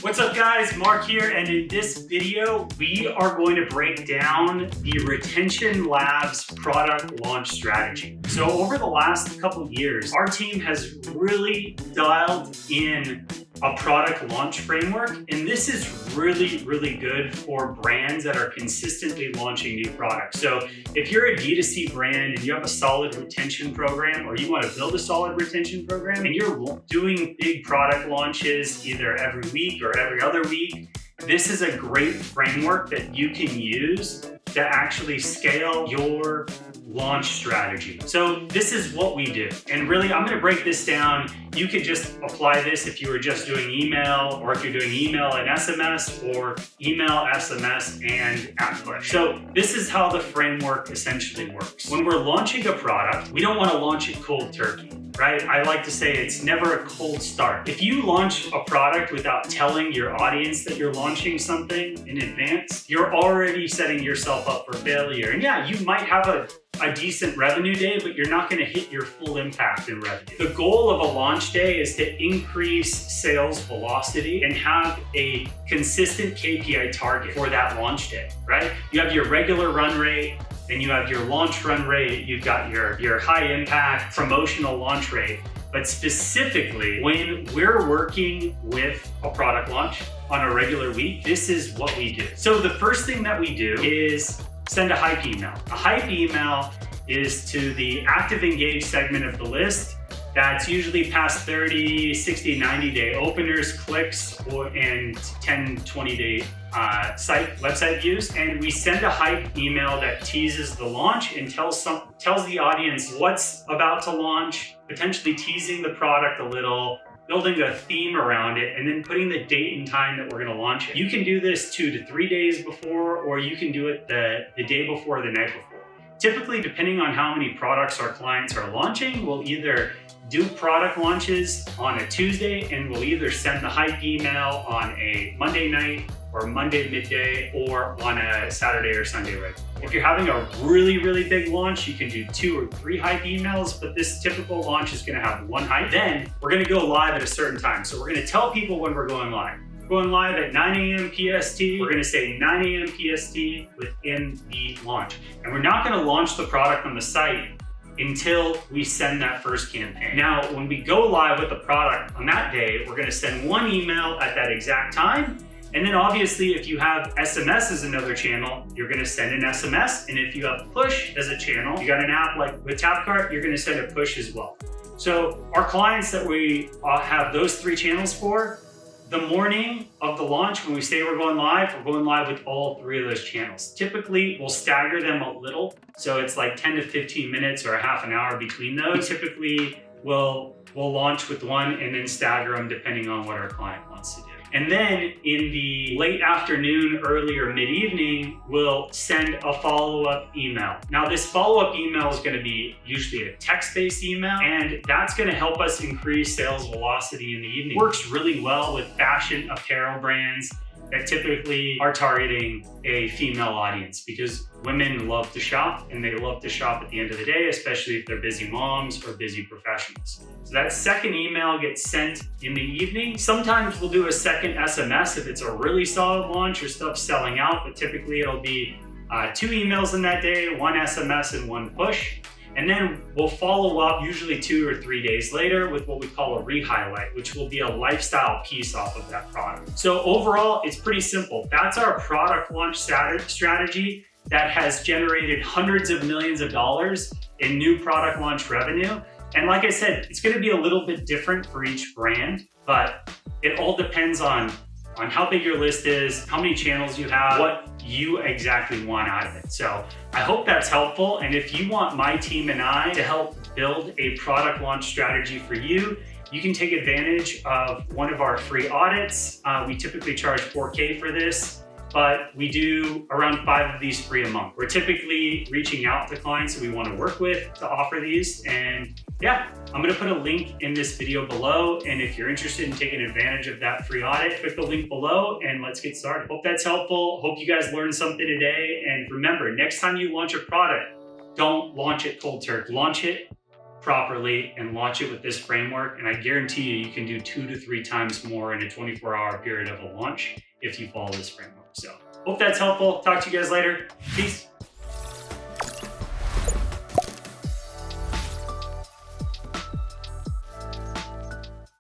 What's up guys, Mark here, and in this video, we are going to break down the Retention Labs product launch strategy. So over the last couple of years, our team has really dialed in a product launch framework, and this is really good for brands that are consistently launching new products. So if you're a D2C brand and you have a solid retention program, or you want to build a solid retention program, and you're doing big product launches either every week or every other week, this is a great framework that you can use to actually scale your launch strategy. So this is what we do. And really, I'm gonna break this down. You could just apply this if you were just doing email, or if you're doing email and SMS, or email, SMS, and app push. So this is how the framework essentially works. When we're launching a product, we don't wanna launch it cold turkey, right? I like to say it's never a cold start. If you launch a product without telling your audience that you're launching something in advance, you're already setting yourself up for failure. And yeah, you might have a decent revenue day, but you're not gonna hit your full impact in revenue. The goal of a launch day is to increase sales velocity and have a consistent KPI target for that launch day, right? You have your regular run rate, and you have your launch run rate, you've got your high impact promotional launch rate. But specifically, when we're working with a product launch on a regular week, this is what we do. So the first thing that we do is send a hype email. A hype email is to the active engaged segment of the list. That's usually past 30, 60, 90 day openers, clicks, and 10, 20 day website views. And we send a hype email that teases the launch and tells the audience what's about to launch, potentially teasing the product a little, building a theme around it, and then putting the date and time that we're gonna launch it. You can do this 2 to 3 days before, or you can do it the day before, the night before. Typically, depending on how many products our clients are launching, we'll either do product launches on a Tuesday, and we'll either send the hype email on a Monday night or Monday midday, or on a Saturday or Sunday regular. If you're having a really big launch, you can do 2 or 3 hype emails, but this typical launch is gonna have 1 hype. Then we're gonna go live at a certain time. So we're gonna tell people when we're going live. We're going live at 9 a.m. PST. We're gonna say 9 a.m. PST within the launch. And we're not gonna launch the product on the site until we send that first campaign. Now, when we go live with the product on that day, we're gonna send 1 email at that exact time. And then obviously, if you have SMS as another channel, you're gonna send an SMS. And if you have push as a channel, you got an app like with TapCart, you're gonna send a push as well. So our clients that we have those 3 channels for, the morning of the launch, when we say we're going live with all 3 of those channels. Typically, we'll stagger them a little. So it's like 10 to 15 minutes or a half an hour between those. Typically, we'll launch with 1 and then stagger them depending on what our client wants to do. And then in the late afternoon, early or mid-evening, we'll send a follow-up email. Now this follow-up email is gonna be usually a text-based email, and that's gonna help us increase sales velocity in the evening. Works really well with fashion apparel brands that typically are targeting a female audience, because women love to shop, and they love to shop at the end of the day, especially if they're busy moms or busy professionals. So that second email gets sent in the evening. Sometimes we'll do a second SMS if it's a really solid launch or stuff selling out, but typically it'll be 2 emails in that day, 1 SMS and 1 push. And then we'll follow up usually 2 or 3 days later with what we call a re-highlight, which will be a lifestyle piece off of that product. So overall, it's pretty simple. That's our product launch strategy that has generated hundreds of millions of dollars in new product launch revenue. And like I said, it's gonna be a little bit different for each brand, but it all depends on how big your list is, how many channels you have, what you exactly want out of it. So I hope that's helpful. And if you want my team and I to help build a product launch strategy for you, you can take advantage of one of our free audits. We typically charge $4K for this, but we do around 5 of these free a month. We're typically reaching out to clients that we want to work with to offer these. And yeah, I'm gonna put a link in this video below. And if you're interested in taking advantage of that free audit, click the link below and let's get started. Hope that's helpful. Hope you guys learned something today. And remember, next time you launch a product, don't launch it cold turkey. Launch it properly and launch it with this framework. And I guarantee you can do 2 to 3 times more in a 24-hour period of a launch if you follow this framework. So hope that's helpful. Talk to you guys later. Peace.